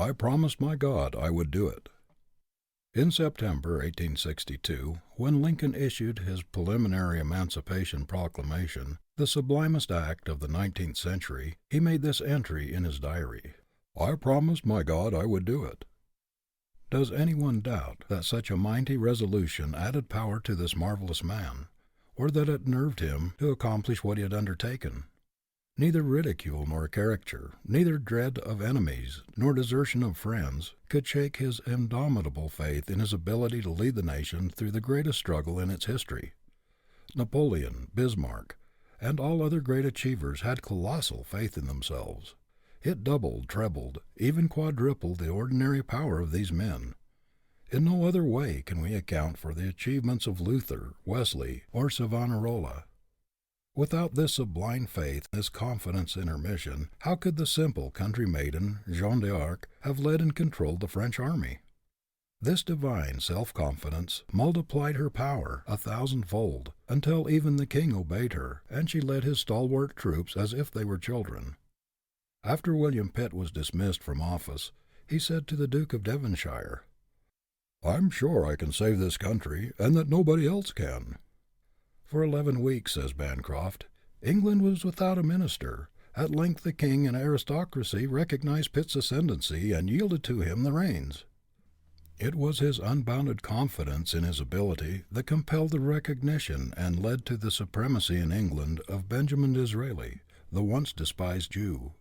I promised my God I would do it. In September 1862, when Lincoln issued his preliminary Emancipation Proclamation, the sublimest act of the 19th century, he made this entry in his diary: "I promised my God I would do it." Does anyone doubt that such a mighty resolution added power to this marvelous man, or that it nerved him to accomplish what he had undertaken? Neither ridicule nor caricature, neither dread of enemies nor desertion of friends, could shake his indomitable faith in his ability to lead the nation through the greatest struggle in its history. Napoleon, Bismarck, and all other great achievers had colossal faith in themselves. It doubled, trebled, even quadrupled the ordinary power of these men. In no other way can we account for the achievements of Luther, Wesley, or Savonarola. Without this sublime faith, this confidence in her mission, how could the simple country maiden, Jeanne d'Arc, have led and controlled the French army? This divine self-confidence multiplied her power 1,000-fold, until even the king obeyed her, and she led his stalwart troops as if they were children. After William Pitt was dismissed from office, he said to the Duke of Devonshire, "I'm sure I can save this country, and that nobody else can." For 11 weeks, says Bancroft, England was without a minister. At length the king and aristocracy recognized Pitt's ascendancy and yielded to him the reins. It was his unbounded confidence in his ability that compelled the recognition and led to the supremacy in England of Benjamin Disraeli, the once despised Jew.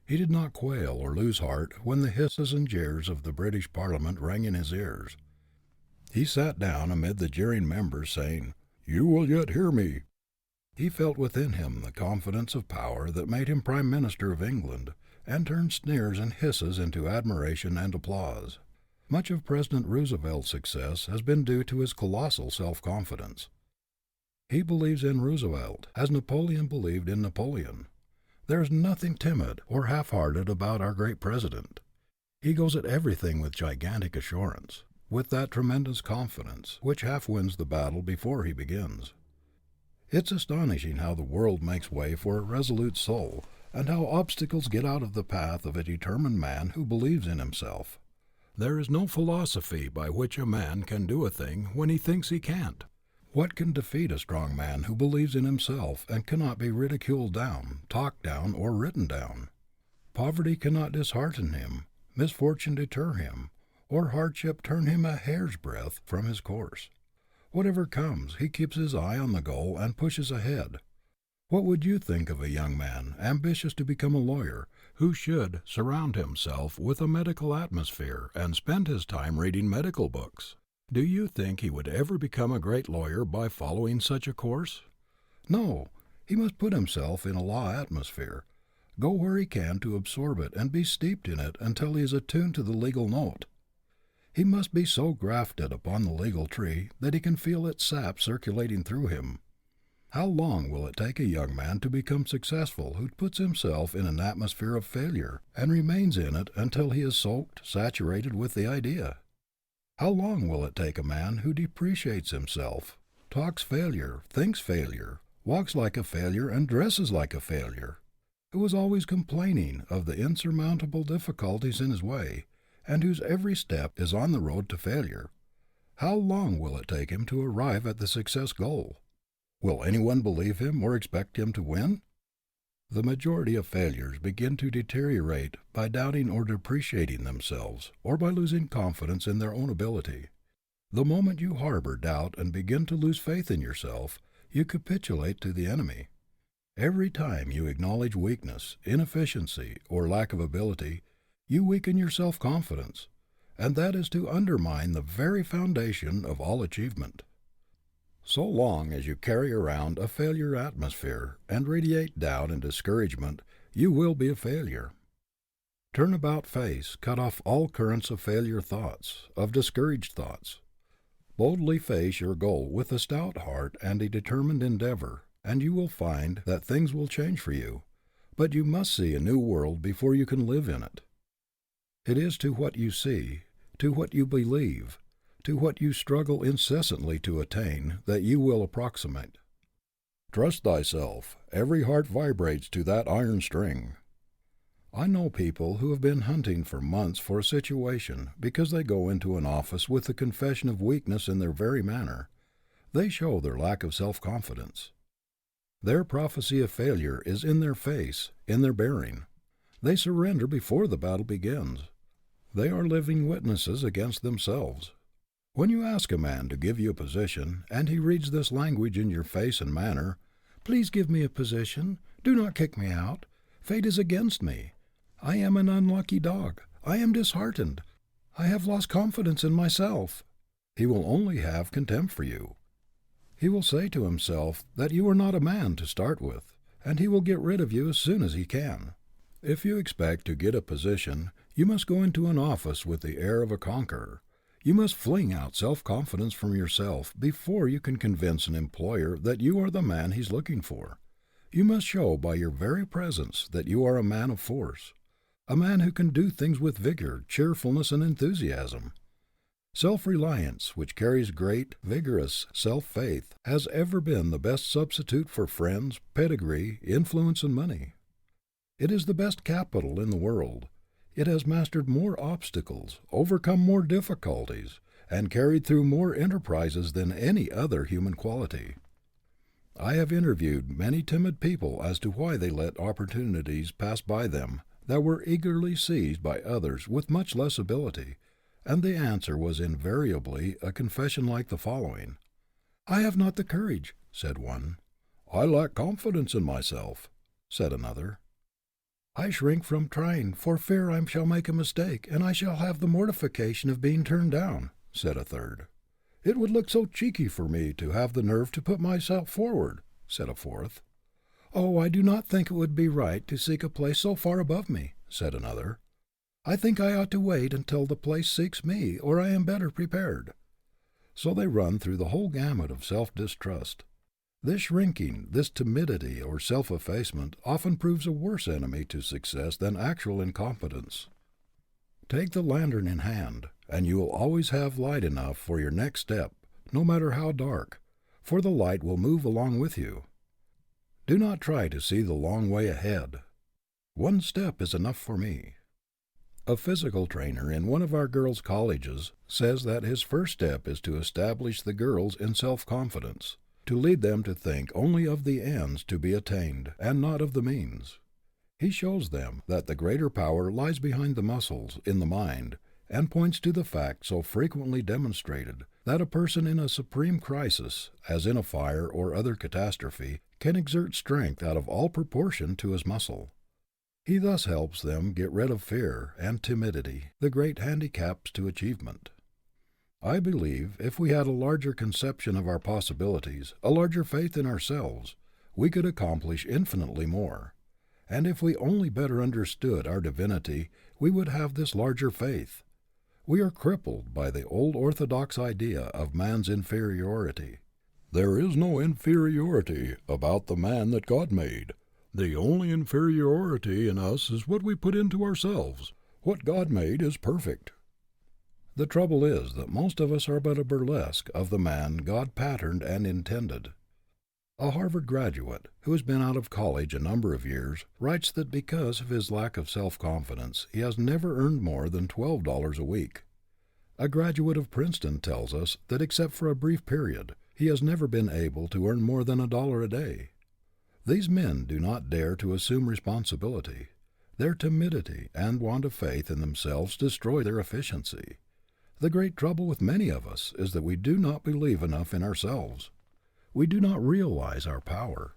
He did not quail or lose heart when the hisses and jeers of the British Parliament rang in his ears. He sat down amid the jeering members, saying, "You will yet hear me." He felt within him the confidence of power that made him Prime Minister of England, and turned sneers and hisses into admiration and applause. Much of President Roosevelt's success has been due to his colossal self-confidence. He believes in Roosevelt, as Napoleon believed in Napoleon. There is nothing timid or half-hearted about our great president. He goes at everything with gigantic assurance, with that tremendous confidence which half wins the battle before he begins. It's astonishing how the world makes way for a resolute soul, and how obstacles get out of the path of a determined man who believes in himself. There is no philosophy by which a man can do a thing when he thinks he can't. What can defeat a strong man who believes in himself and cannot be ridiculed down, talked down, or written down? Poverty cannot dishearten him, misfortune deter him, or hardship turn him a hair's breadth from his course. Whatever comes, he keeps his eye on the goal and pushes ahead. What would you think of a young man, ambitious to become a lawyer, who should surround himself with a medical atmosphere and spend his time reading medical books? Do you think he would ever become a great lawyer by following such a course? No, he must put himself in a law atmosphere, go where he can to absorb it and be steeped in it until he is attuned to the legal note. He must be so grafted upon the legal tree that he can feel its sap circulating through him. How long will it take a young man to become successful who puts himself in an atmosphere of failure and remains in it until he is soaked, saturated with the idea? How long will it take a man who depreciates himself, talks failure, thinks failure, walks like a failure and dresses like a failure, who is always complaining of the insurmountable difficulties in his way, and whose every step is on the road to failure? How long will it take him to arrive at the success goal? Will anyone believe him or expect him to win? The majority of failures begin to deteriorate by doubting or depreciating themselves, or by losing confidence in their own ability. The moment you harbor doubt and begin to lose faith in yourself, you capitulate to the enemy. Every time you acknowledge weakness, inefficiency, or lack of ability, you weaken your self-confidence, and that is to undermine the very foundation of all achievement. So long as you carry around a failure atmosphere and radiate doubt and discouragement, you will be a failure. Turn about face, cut off all currents of failure thoughts, of discouraged thoughts. Boldly face your goal with a stout heart and a determined endeavor, and you will find that things will change for you. But you must see a new world before you can live in it. It is to what you see, to what you believe, to what you struggle incessantly to attain, that you will approximate. Trust thyself, every heart vibrates to that iron string. I know people who have been hunting for months for a situation because they go into an office with the confession of weakness in their very manner. They show their lack of self-confidence. Their prophecy of failure is in their face, in their bearing. They surrender before the battle begins. They are living witnesses against themselves. When you ask a man to give you a position, and he reads this language in your face and manner, "Please give me a position. Do not kick me out. Fate is against me. I am an unlucky dog. I am disheartened. I have lost confidence in myself," he will only have contempt for you. He will say to himself that you are not a man to start with, and he will get rid of you as soon as he can. If you expect to get a position, you must go into an office with the air of a conqueror. You must fling out self-confidence from yourself before you can convince an employer that you are the man he is looking for. You must show by your very presence that you are a man of force, a man who can do things with vigor, cheerfulness, and enthusiasm. Self-reliance, which carries great, vigorous self-faith, has ever been the best substitute for friends, pedigree, influence, and money. It is the best capital in the world. It has mastered more obstacles, overcome more difficulties, and carried through more enterprises than any other human quality. I have interviewed many timid people as to why they let opportunities pass by them that were eagerly seized by others with much less ability, and the answer was invariably a confession like the following. "I have not the courage," said one. "I lack confidence in myself," said another. "I shrink from trying, for fear I shall make a mistake, and I shall have the mortification of being turned down," said a third. "It would look so cheeky for me to have the nerve to put myself forward," said a fourth. "Oh, I do not think it would be right to seek a place so far above me," said another. "I think I ought to wait until the place seeks me, or I am better prepared." So they run through the whole gamut of self-distrust. This shrinking, this timidity or self-effacement often proves a worse enemy to success than actual incompetence. Take the lantern in hand, and you will always have light enough for your next step, no matter how dark, for the light will move along with you. Do not try to see the long way ahead. One step is enough for me. A physical trainer in one of our girls' colleges says that his first step is to establish the girls in self-confidence, to lead them to think only of the ends to be attained and not of the means. He shows them that the greater power lies behind the muscles, in the mind, and points to the fact so frequently demonstrated that a person in a supreme crisis, as in a fire or other catastrophe, can exert strength out of all proportion to his muscle. He thus helps them get rid of fear and timidity, the great handicaps to achievement. I believe if we had a larger conception of our possibilities, a larger faith in ourselves, we could accomplish infinitely more. And if we only better understood our divinity, we would have this larger faith. We are crippled by the old orthodox idea of man's inferiority. There is no inferiority about the man that God made. The only inferiority in us is what we put into ourselves. What God made is perfect. The trouble is that most of us are but a burlesque of the man God patterned and intended. A Harvard graduate, who has been out of college a number of years, writes that because of his lack of self-confidence, he has never earned more than $12 a week. A graduate of Princeton tells us that except for a brief period, he has never been able to earn more than $1 a day. These men do not dare to assume responsibility. Their timidity and want of faith in themselves destroy their efficiency. The great trouble with many of us is that we do not believe enough in ourselves. We do not realize our power.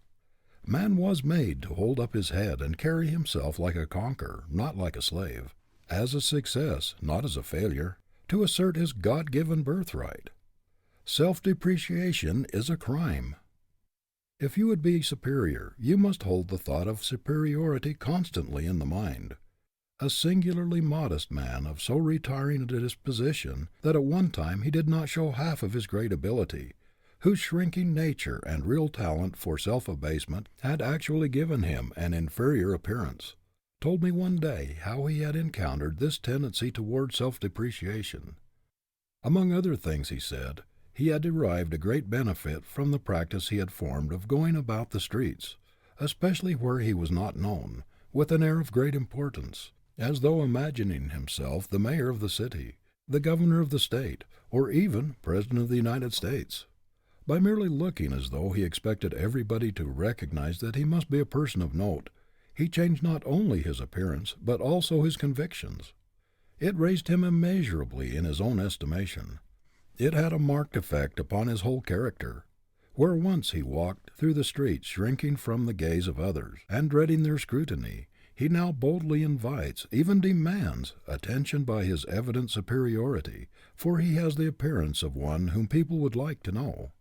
Man was made to hold up his head and carry himself like a conqueror, not like a slave, as a success, not as a failure, to assert his God-given birthright. Self-depreciation is a crime. If you would be superior, you must hold the thought of superiority constantly in the mind. A singularly modest man of so retiring a disposition that at one time he did not show half of his great ability, whose shrinking nature and real talent for self-abasement had actually given him an inferior appearance, told me one day how he had encountered this tendency toward self-depreciation. Among other things, he said, he had derived a great benefit from the practice he had formed of going about the streets, especially where he was not known, with an air of great importance, as though imagining himself the mayor of the city, the governor of the state, or even President of the United States. By merely looking as though he expected everybody to recognize that he must be a person of note, he changed not only his appearance, but also his convictions. It raised him immeasurably in his own estimation. It had a marked effect upon his whole character. Where once he walked through the streets shrinking from the gaze of others, and dreading their scrutiny, he now boldly invites, even demands, attention by his evident superiority, for he has the appearance of one whom people would like to know.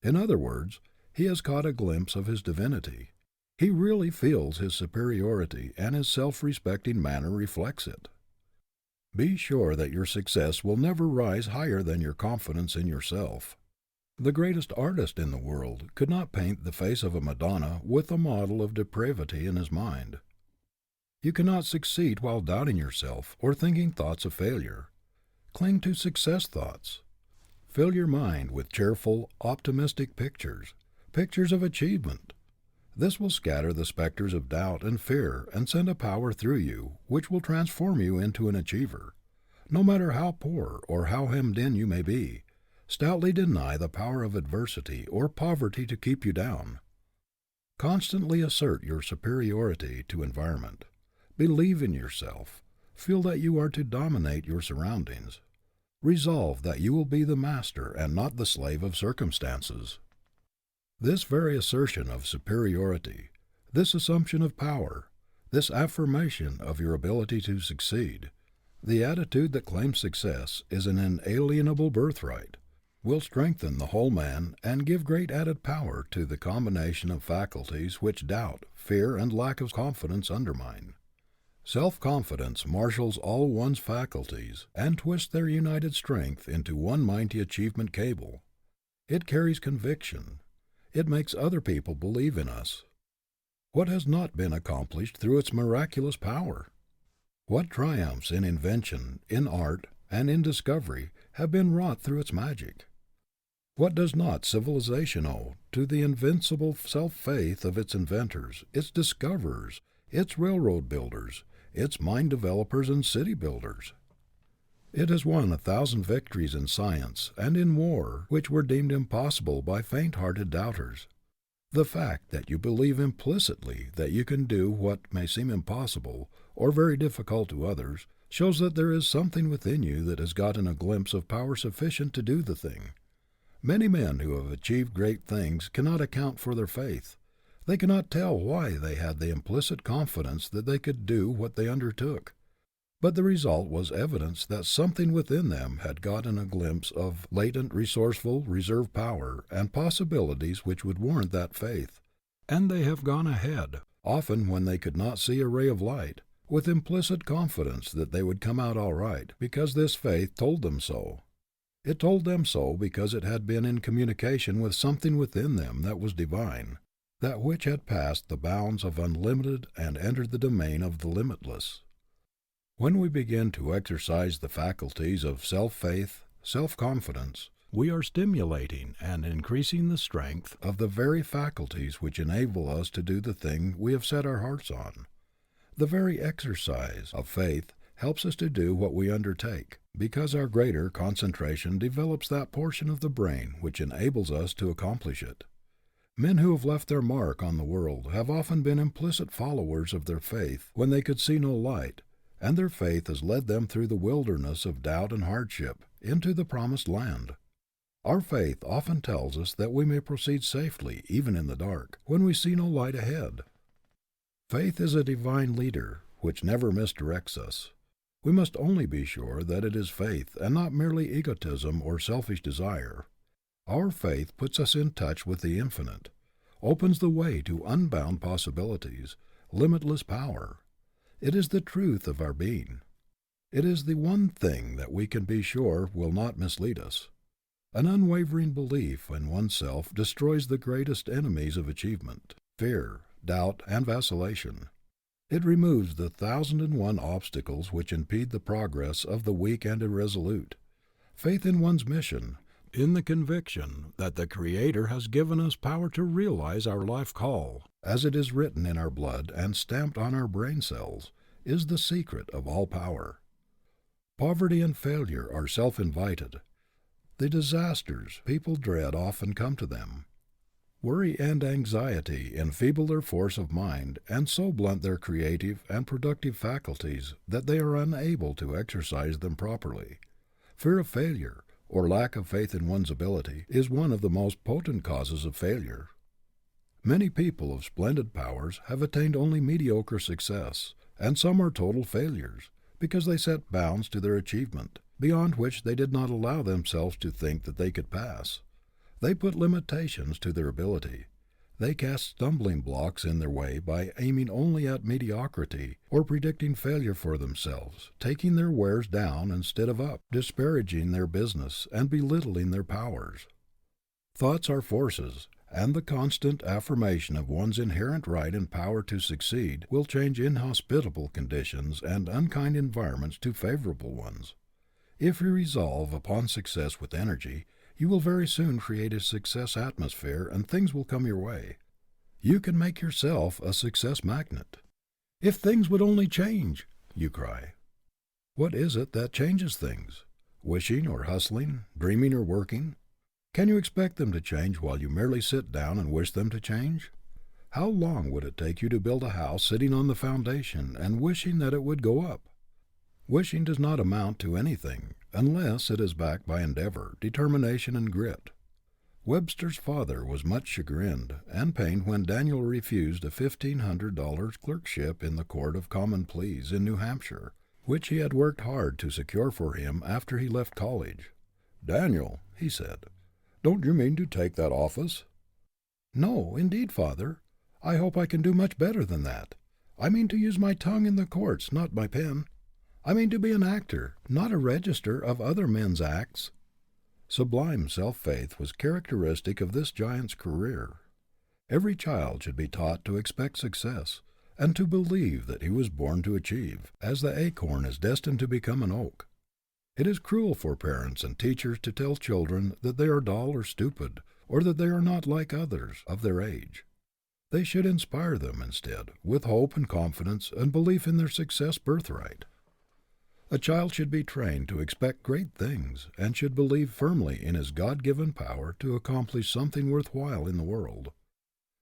In other words, he has caught a glimpse of his divinity. He really feels his superiority, and his self-respecting manner reflects it. Be sure that your success will never rise higher than your confidence in yourself. The greatest artist in the world could not paint the face of a Madonna with a model of depravity in his mind. You cannot succeed while doubting yourself or thinking thoughts of failure. Cling to success thoughts. Fill your mind with cheerful, optimistic pictures, pictures of achievement. This will scatter the specters of doubt and fear and send a power through you which will transform you into an achiever. No matter how poor or how hemmed in you may be, stoutly deny the power of adversity or poverty to keep you down. Constantly assert your superiority to environment. Believe in yourself. Feel that you are to dominate your surroundings. Resolve that you will be the master and not the slave of circumstances. This very assertion of superiority, this assumption of power, this affirmation of your ability to succeed, the attitude that claims success is an inalienable birthright, will strengthen the whole man and give great added power to the combination of faculties which doubt, fear, and lack of confidence undermine. Self-confidence marshals all one's faculties and twists their united strength into one mighty achievement cable. It carries conviction. It makes other people believe in us. What has not been accomplished through its miraculous power? What triumphs in invention, in art, and in discovery have been wrought through its magic? What does not civilization owe to the invincible self-faith of its inventors, its discoverers, its railroad builders, its mine developers and city builders? It has won 1,000 victories in science and in war which were deemed impossible by faint-hearted doubters. The fact that you believe implicitly that you can do what may seem impossible or very difficult to others shows that there is something within you that has gotten a glimpse of power sufficient to do the thing. Many men who have achieved great things cannot account for their faith. They cannot tell why they had the implicit confidence that they could do what they undertook. But the result was evidence that something within them had gotten a glimpse of latent, resourceful, reserve power and possibilities which would warrant that faith. And they have gone ahead, often when they could not see a ray of light, with implicit confidence that they would come out all right, because this faith told them so. It told them so because it had been in communication with something within them that was divine, that which had passed the bounds of unlimited and entered the domain of the limitless. When we begin to exercise the faculties of self-faith, self-confidence, we are stimulating and increasing the strength of the very faculties which enable us to do the thing we have set our hearts on. The very exercise of faith helps us to do what we undertake, because our greater concentration develops that portion of the brain which enables us to accomplish it. Men who have left their mark on the world have often been implicit followers of their faith when they could see no light, and their faith has led them through the wilderness of doubt and hardship into the promised land. Our faith often tells us that we may proceed safely even in the dark, when we see no light ahead. Faith is a divine leader which never misdirects us. We must only be sure that it is faith and not merely egotism or selfish desire. Our faith puts us in touch with the infinite, opens the way to unbound possibilities, limitless power. It is the truth of our being. It is the one thing that we can be sure will not mislead us. An unwavering belief in oneself destroys the greatest enemies of achievement, fear, doubt, and vacillation. It removes the 1,001 obstacles which impede the progress of the weak and irresolute. Faith in one's mission, in the conviction that the Creator has given us power to realize our life call, as it is written in our blood and stamped on our brain cells, is the secret of all power. Poverty and failure are self-invited. The disasters people dread often come to them. Worry and anxiety enfeeble their force of mind and so blunt their creative and productive faculties that they are unable to exercise them properly. Fear of failure, or lack of faith in one's ability, is one of the most potent causes of failure. Many people of splendid powers have attained only mediocre success, and some are total failures, because they set bounds to their achievement, beyond which they did not allow themselves to think that they could pass. They put limitations to their ability. They cast stumbling blocks in their way by aiming only at mediocrity, or predicting failure for themselves, taking their wares down instead of up, disparaging their business, and belittling their powers. Thoughts are forces, and the constant affirmation of one's inherent right and power to succeed will change inhospitable conditions and unkind environments to favorable ones. If you resolve upon success with energy, you will very soon create a success atmosphere and things will come your way. You can make yourself a success magnet. If things would only change, you cry. What is it that changes things? Wishing or hustling, dreaming or working? Can you expect them to change while you merely sit down and wish them to change? How long would it take you to build a house sitting on the foundation and wishing that it would go up? Wishing does not amount to anything unless it is backed by endeavor, determination, and grit. Webster's father was much chagrined and pained when Daniel refused a $1,500 clerkship in the Court of Common Pleas in New Hampshire, which he had worked hard to secure for him after he left college. "Daniel," he said, "don't you mean to take that office?" "No, indeed, father. I hope I can do much better than that. I mean to use my tongue in the courts, not my pen. I mean to be an actor, not a register of other men's acts." Sublime self-faith was characteristic of this giant's career. Every child should be taught to expect success, and to believe that he was born to achieve, as the acorn is destined to become an oak. It is cruel for parents and teachers to tell children that they are dull or stupid, or that they are not like others of their age. They should inspire them, instead, with hope and confidence and belief in their success birthright. A child should be trained to expect great things, and should believe firmly in his God-given power to accomplish something worthwhile in the world.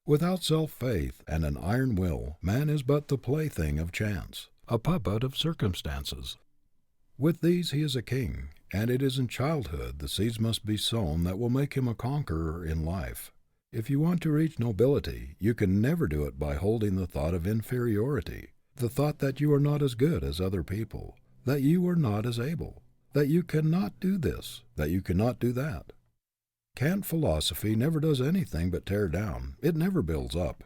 Without self-faith and an iron will, man is but the plaything of chance, a puppet of circumstances. With these he is a king, and it is in childhood the seeds must be sown that will make him a conqueror in life. If you want to reach nobility, you can never do it by holding the thought of inferiority, the thought that you are not as good as other people, that you are not as able, that you cannot do this, that you cannot do that. Kant philosophy never does anything but tear down. It never builds up.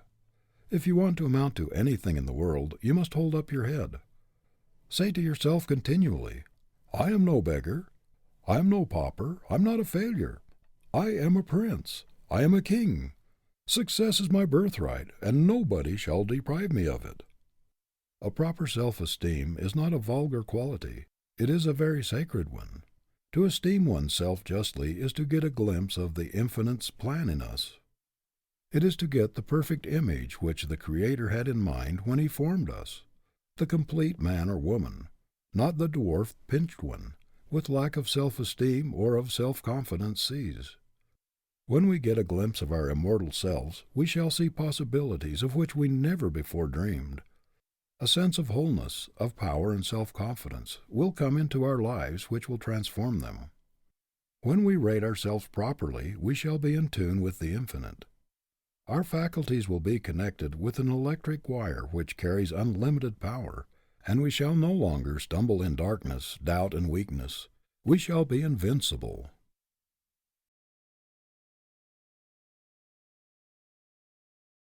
If you want to amount to anything in the world, you must hold up your head. Say to yourself continually, "I am no beggar. I am no pauper. I am not a failure. I am a prince. I am a king. Success is my birthright, and nobody shall deprive me of it." A proper self-esteem is not a vulgar quality. It is a very sacred one. To esteem oneself justly is to get a glimpse of the Infinite's plan in us. It is to get the perfect image which the Creator had in mind when He formed us, the complete man or woman, not the dwarfed, pinched one, with lack of self-esteem or of self-confidence seized. When we get a glimpse of our immortal selves, we shall see possibilities of which we never before dreamed. A sense of wholeness, of power and self-confidence will come into our lives which will transform them. When we rate ourselves properly, we shall be in tune with the Infinite. Our faculties will be connected with an electric wire which carries unlimited power, and we shall no longer stumble in darkness, doubt, and weakness. We shall be invincible.